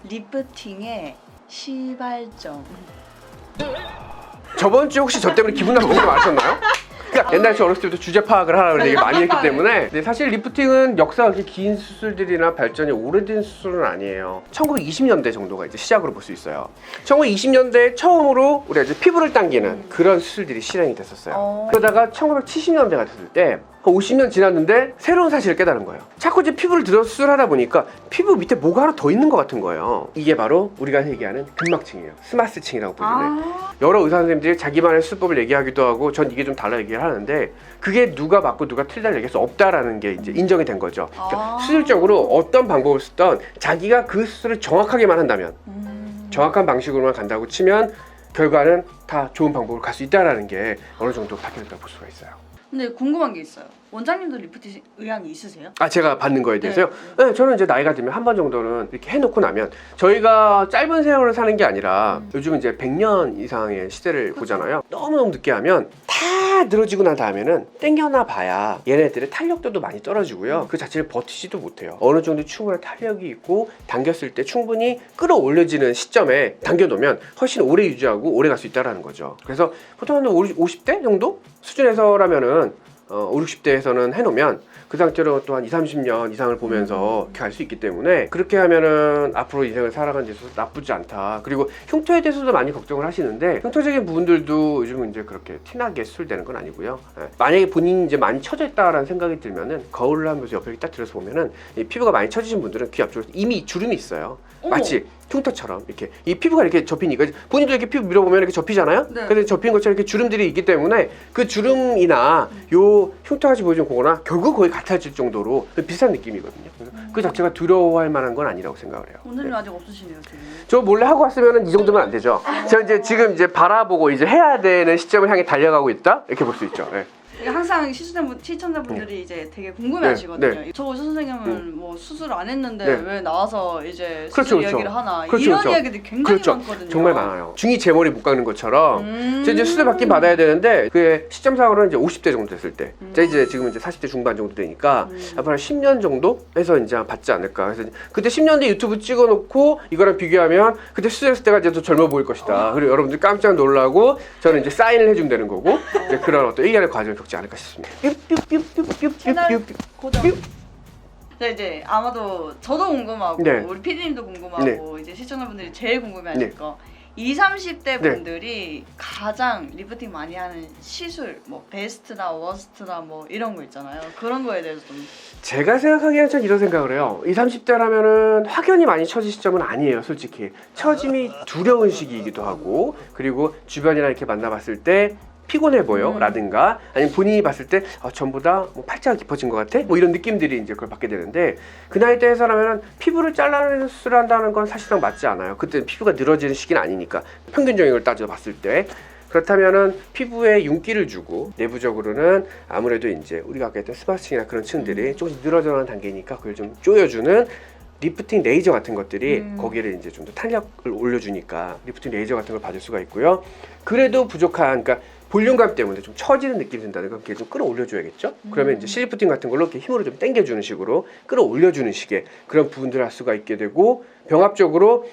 리프팅의 시발점. 저번 주 혹시 저 때문에 기분 나쁜 거 많으셨나요? 그러니까 옛날 저 어렸을 때부터 주제 파악을 하라고 되게 많이 했기 때문에. 근데 사실 리프팅은 역사가 그렇게 긴 수술들이나 발전이 오래된 수술은 아니에요. 1920년대 정도가 이제 시작으로 볼 수 있어요. 1920년대에 처음으로 우리가 이제 피부를 당기는 그런 수술들이 실행이 됐었어요. 그러다가 1970년대가 됐을 때 50년 지났는데 새로운 사실을 깨달은 거예요. 자꾸 이제 피부를 들어 수술하다 보니까 피부 밑에 뭐가 하나 더 있는 것 같은 거예요. 이게 바로 우리가 얘기하는 근막층이에요. 스마스층이라고 불리는. 여러 의사 선생님들이 자기만의 수법을 얘기하기도 하고 전 이게 좀 달라 얘기를 하는데 그게 누가 맞고 누가 틀리다를 얘기할 수 없다라는 게 이제 인정이 된 거죠. 그러니까 수술적으로 어떤 방법을 쓰던 자기가 그 수술을 정확하게만 한다면 정확한 방식으로만 간다고 치면 결과는 다 좋은 방법으로 갈 수 있다라는 게 어느 정도 바뀌었다고 볼 수가 있어요. 근데 궁금한 게 있어요. 원장님도 리프팅 의향이 있으세요? 아, 제가 받는 거에 대해서요? 네, 저는 이제 나이가 들면 한 번 정도는 이렇게 해놓고 나면 저희가 짧은 세월을 사는 게 아니라 요즘은 이제 100년 이상의 시대를 보잖아요. 너무너무 늦게 하면 다 늘어지고 난 다음에는 땡겨나 봐야 얘네들의 탄력도도 많이 떨어지고요. 그 자체를 버티지도 못해요. 어느 정도 충분한 탄력이 있고 당겼을 때 충분히 끌어올려지는 시점에 당겨놓으면 훨씬 오래 유지하고 오래 갈 수 있다는 거죠. 그래서 보통 한 50대 정도 수준에서라면은 5, 60대에서는 해놓으면 그 상태로 또한 20, 30년 이상을 보면서 이렇게 갈 수 있기 때문에 그렇게 하면은 앞으로 인생을 살아가는 데 있어서 나쁘지 않다. 그리고 흉터에 대해서도 많이 걱정을 하시는데 흉터적인 부분들도 요즘은 이제 그렇게 티나게 수술되는 건 아니고요. 만약에 본인이 이제 많이 처져 있다라는 생각이 들면은 거울을 하면서 옆에 딱 들여서 보면은 이 피부가 많이 처지신 분들은 귀 앞쪽에 이미 주름이 있어요. 마치 흉터처럼 이렇게 이 피부가 이렇게 접히니까 본인도 이렇게 피부 밀어보면 이렇게 접히잖아요. 네. 그래서 접힌 것처럼 이렇게 주름들이 있기 때문에 그 주름이나 요 흉터같이 보여준 거나 결국 거의 같아질 정도로 비슷한 느낌이거든요. 그래서 그 자체가 두려워할 만한 건 아니라고 생각을 해요. 원장님 아직 없으시네요 지금. 저 몰래 하고 왔으면 이 정도면 안 되죠. 제가 이제 지금 이제 바라보고 이제 해야 되는 시점을 향해 달려가고 있다 이렇게 볼 수 있죠. 네. 항상 시청자분들이 이제 되게 궁금해하시거든요. 네. 저 의사 선생님은 뭐 수술 안 했는데 왜 나와서 이제 수술 그렇죠, 이야기를 그렇죠. 하나 그렇죠, 이런 그렇죠. 이야기들이 굉장히 그렇죠. 많거든요. 정말 많아요. 중이 제 머리 못 깎는 것처럼 저 이제 수술 받긴 받아야 되는데 그 시점상으로는 이제 50대 정도 됐을 때 제가 이제 지금 이제 40대 중반 정도 되니까 앞으로 한 10년 정도 해서 이제 받지 않을까. 그래서 그때 10년 뒤 유튜브 찍어놓고 이거랑 비교하면 그때 수술했을 때가 이제 더 젊어 보일 것이다. 그리고 여러분들 깜짝 놀라고 저는 이제 사인을 해주면 되는 거고 이제 그런 어떤 일련의 과정을 겪지 않을까 싶습니다. 채널 고정. 네, 이제 아마도 저도 궁금하고 네. 우리 PD님도 궁금하고 이제 시청자분들이 제일 궁금해하실 거 20, 30대 분들이 가장 리프팅 많이 하는 시술 뭐 베스트나 워스트나 뭐 이런 거 있잖아요. 그런 거에 대해서 좀 제가 생각하기에는 전 이런 생각을 해요. 20, 30대라면은 확연히 많이 처질 시점은 아니에요, 솔직히. 처짐이 두려운 시기이기도 하고 그리고 주변이랑 이렇게 만나봤을 때 피곤해 보여 라든가 아니면 본인이 봤을 때 전보다 뭐 팔자가 깊어진 것 같아? 뭐 이런 느낌들이 이제 그걸 받게 되는데 그 나이대에서라면 피부를 잘라내는 수술을 한다는 건 사실상 맞지 않아요. 그때는 피부가 늘어지는 시기는 아니니까 평균적인 걸 따져봤을 때 그렇다면은 피부에 윤기를 주고 내부적으로는 아무래도 이제 우리가 아까 했던 스마스층이나 그런 층들이 조금씩 늘어져가는 단계니까 그걸 좀 조여주는 리프팅 레이저 같은 것들이 거기를 이제 좀 더 탄력을 올려주니까 리프팅 레이저 같은 걸 받을 수가 있고요. 그래도 부족한, 그러니까 볼륨감 때문에 좀 처지는 느낌이 든다는 건 그게 좀 끌어올려줘야겠죠. 그러면 이제 실리프팅 같은 걸로 이렇게 힘으로 좀 당겨주는 식으로 끌어올려주는 식의 그런 부분들을 할 수가 있게 되고 병합적으로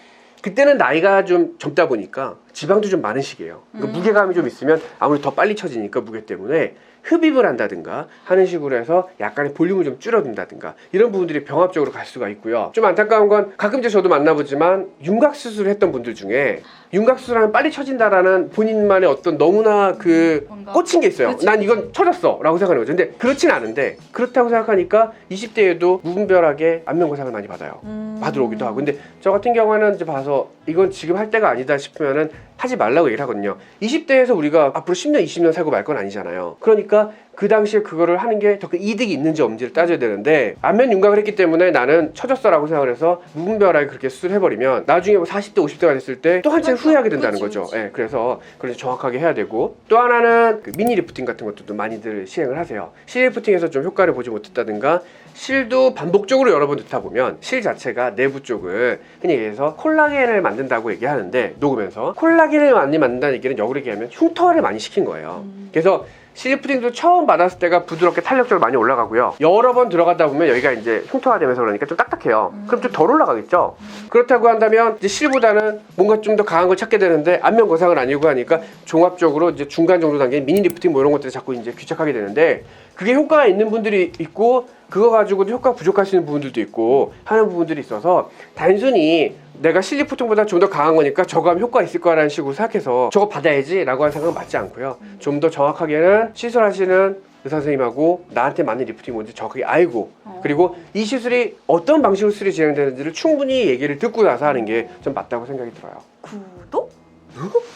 그때는 나이가 좀 젊다 보니까 지방도 좀 많은 시기예요. 그러니까 무게감이 좀 있으면 아무래도 더 빨리 처지니까 무게 때문에 흡입을 한다든가 하는 식으로 해서 약간의 볼륨을 좀 줄여둔다든가 이런 부분들이 병합적으로 갈 수가 있고요. 좀 안타까운 건 가끔 이제 저도 만나보지만 윤곽 수술을 했던 분들 중에 윤곽 수술하면 빨리 처진다라는 본인만의 어떤 너무나 그 꽂힌 게 있어요. 그치. 난 이건 처졌어 라고 생각하는 거죠. 근데 그렇진 않은데 그렇다고 생각하니까 20대에도 무분별하게 안면거상을 많이 받아요. 받으러 오기도 하고. 근데 저 같은 경우에는 이제 봐서 이건 지금 할 때가 아니다 싶으면은 하지 말라고 얘기를 하거든요. 20대에서 우리가 앞으로 10년, 20년 살고 말 건 아니잖아요. 그러니까 그 당시에 그거를 하는 게 더 이득이 있는지 없는지를 따져야 되는데 안면 윤곽을 했기 때문에 나는 처졌어 라고 생각을 해서 무분별하게 그렇게 수술해버리면 나중에 뭐 40대, 50대가 됐을 때 또 한참 후회하게 된다는 거죠. 예, 그래서 그걸 정확하게 해야 되고 또 하나는 그 미니 리프팅 같은 것도 많이들 시행을 하세요. 실 리프팅에서 좀 효과를 보지 못했다든가 실도 반복적으로 여러 번 듣다 보면 실 자체가 내부 쪽을 흔히 얘기해서 콜라겐을 만든다고 얘기하는데 녹으면서 콜라겐을 많이 만든다는 얘기는 역으로 얘기하면 흉터를 많이 시킨 거예요. 그래서 실리프팅도 처음 받았을 때가 부드럽게 탄력적으로 많이 올라가고요. 여러 번 들어가다 보면 여기가 이제 흉터화되면서 그러니까 좀 딱딱해요. 그럼 좀 덜 올라가겠죠. 그렇다고 한다면 이제 실보다는 뭔가 좀 더 강한 걸 찾게 되는데 안면 거상은 아니고 하니까 종합적으로 이제 중간 정도 단계 미니 리프팅 뭐 이런 것들이 자꾸 이제 귀착하게 되는데 그게 효과가 있는 분들이 있고 그거 가지고도 효과가 부족할 수 있는 부분들도 있고 하는 부분들이 있어서 단순히 내가 실리프팅보다 좀 더 강한 거니까 저거 하면 효과 있을 거라는 식으로 생각해서 저거 받아야지 라고 하는 생각은 맞지 않고요. 좀 더 정확하게는 시술하시는 의사 선생님하고 나한테 맞는 리프팅이 뭔지 정확하게 알고 그리고 이 시술이 어떤 방식으로 수술이 진행되는지를 충분히 얘기를 듣고 나서 하는 게 좀 맞다고 생각이 들어요. 구독?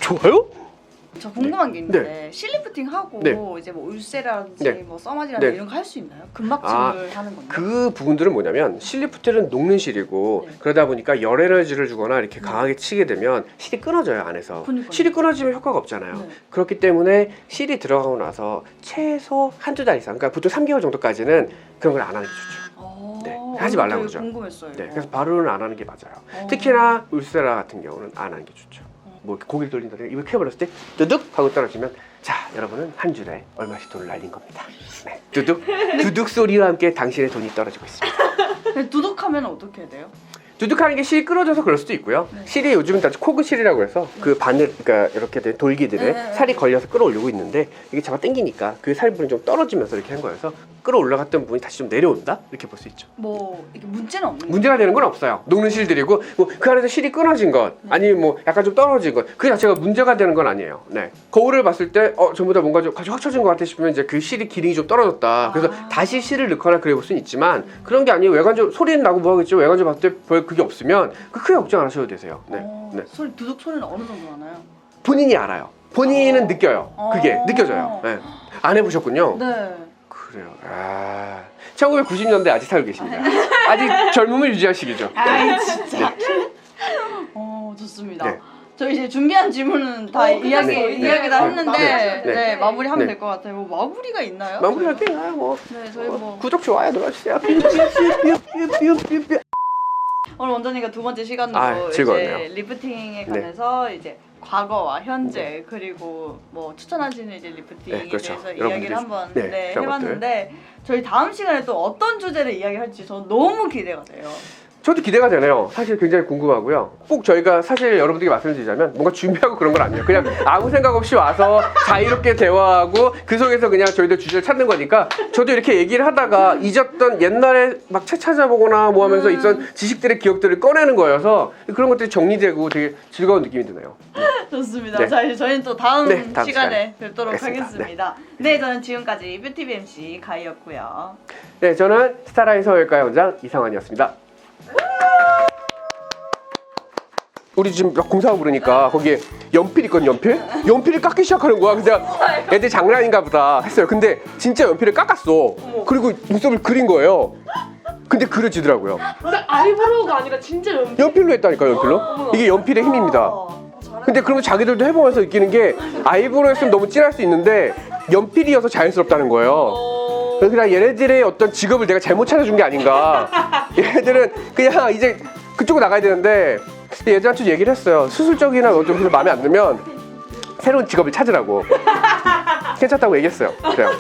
좋아요? 저 궁금한 게 있는데 실리프팅 하고 네. 이제 뭐 울세라든지 네. 뭐 써마디라든지 네. 이런 거 할 수 있나요? 근막침을 하는 건가요? 그 부분들은 뭐냐면 실리프팅은 녹는 실이고 네. 그러다 보니까 열 에너지를 주거나 이렇게 강하게 치게 되면 실이 끊어져요 안에서. 그러니까요. 실이 끊어지면 효과가 없잖아요. 네. 그렇기 때문에 실이 들어가고 나서 최소 한두 달 이상 그러니까 보통 3개월 정도까지는 그런 걸 안 하는 게 좋죠. 네, 하지 말라고 되게 그러죠. 궁금했어요. 네, 이거. 그래서 바로는 안 하는 게 맞아요. 특히나 울세라 같은 경우는 안 하는 게 좋죠. 뭐 이렇게 고개를 돌린다든가 입을 캐버렸을 때 두둑 하고 떨어지면 자 여러분은 한 줄에 얼마씩 돈을 날린 겁니다. 네, 두둑 두둑 소리와 함께 당신의 돈이 떨어지고 있습니다. 근데 두둑하면 어떻게 해야 돼요? 두둑하는 게 실이 끊어져서 그럴 수도 있고요. 네. 실이 요즘은 다 코그실이라고 해서 그 바늘, 그러니까 이렇게 된 돌기들에 네. 살이 걸려서 끌어올리고 있는데 이게 잡아 당기니까 그 살부분이 좀 떨어지면서 이렇게 한 거여서 끌어올라갔던 부분이 다시 좀 내려온다 이렇게 볼 수 있죠. 뭐 이게 문제는 없는 거예요? 문제가 되는 건 없어요. 녹는 실들이고 뭐 그 안에서 실이 끊어진 것 아니면 뭐 약간 좀 떨어진 것 그 자체가 문제가 되는 건 아니에요. 네. 거울을 봤을 때 전부 다 뭔가 좀 확 쳐진 것 같아 싶으면 이제 그 실이 기능이 좀 떨어졌다. 그래서 다시 실을 넣거나 그래 볼 수는 있지만 그런 게 아니에요. 외관적 소리는 나고 뭐 하겠죠. 외관적 봤을 때 별 그게 없으면 크게 걱정 안 하셔도 되세요. 네. 네. 소리 두둑 소리는 어느 정도 나나요? 본인이 알아요. 본인은 느껴요. 그게 느껴져요. 네. 안 해보셨군요. 네. 그래요. 1990년대 아직 살고 계십니다. 아직 젊음을 유지하시기죠. 아이 진짜. 좋습니다. 네. 저 이제 준비한 질문은 다 네. 이야기 다 네. 했는데 네. 마무리하면 네. 될 것 같아요. 뭐 마무리가 있나요? 마무리할 게 있나요? 뭐 네, 저희 뭐 구독 좋아요 눌러주세요. 오늘 원장님과 두 번째 시간으로 즐거웠네요. 이제 리프팅에 관해서 이제 과거와 현재 그리고 뭐 추천하시는 이제 리프팅에 네, 그렇죠. 대해서 여러분들이 이야기를 한번 네, 그런 해봤는데 저희 다음 시간에 또 어떤 주제를 이야기할지 저 너무 기대가 돼요. 저도 기대가 되네요. 사실 굉장히 궁금하고요. 꼭 저희가 사실 여러분들께 말씀드리자면 뭔가 준비하고 그런 건 아니에요. 그냥 아무 생각 없이 와서 자유롭게 대화하고 그 속에서 그냥 저희들 주제를 찾는 거니까 저도 이렇게 얘기를 하다가 잊었던 옛날에 막 책 찾아보거나 뭐 하면서 있던 지식들의 기억들을 꺼내는 거여서 그런 것들이 정리되고 되게 즐거운 느낌이 드네요. 좋습니다. 네. 자, 이제 저희는 또 다음 다음 시간에 뵙도록 뵙겠습니다. 하겠습니다. 네, 저는 지금까지 뷰티비 MC 가희였고요. 네, 저는 스타라인 서울외과 원장 이상환이었습니다. 우리 지금 막 공사하고 그러니까 거기에 연필 있거든. 연필을 깎기 시작하는 거야. 근데 애들 장난인가 보다 했어요. 근데 진짜 연필을 깎았어. 그리고 눈썹을 그린 거예요. 근데 그려지더라고요. 근데 아이브로우가 아니라 진짜 연필로 했다니까요. 연필로. 이게 연필의 힘입니다. 근데 그러면 자기들도 해보면서 느끼는 게 아이브로우 했으면 너무 진할 수 있는데 연필이어서 자연스럽다는 거예요. 그래서 그냥 얘네들의 어떤 직업을 내가 잘못 찾아준 게 아닌가. 얘네들은 그냥 이제 그쪽으로 나가야 되는데 얘들한테 얘기를 했어요. 수술적이나 좀 별로 마음에 안 들면 새로운 직업을 찾으라고. 괜찮다고 얘기했어요. 그래요.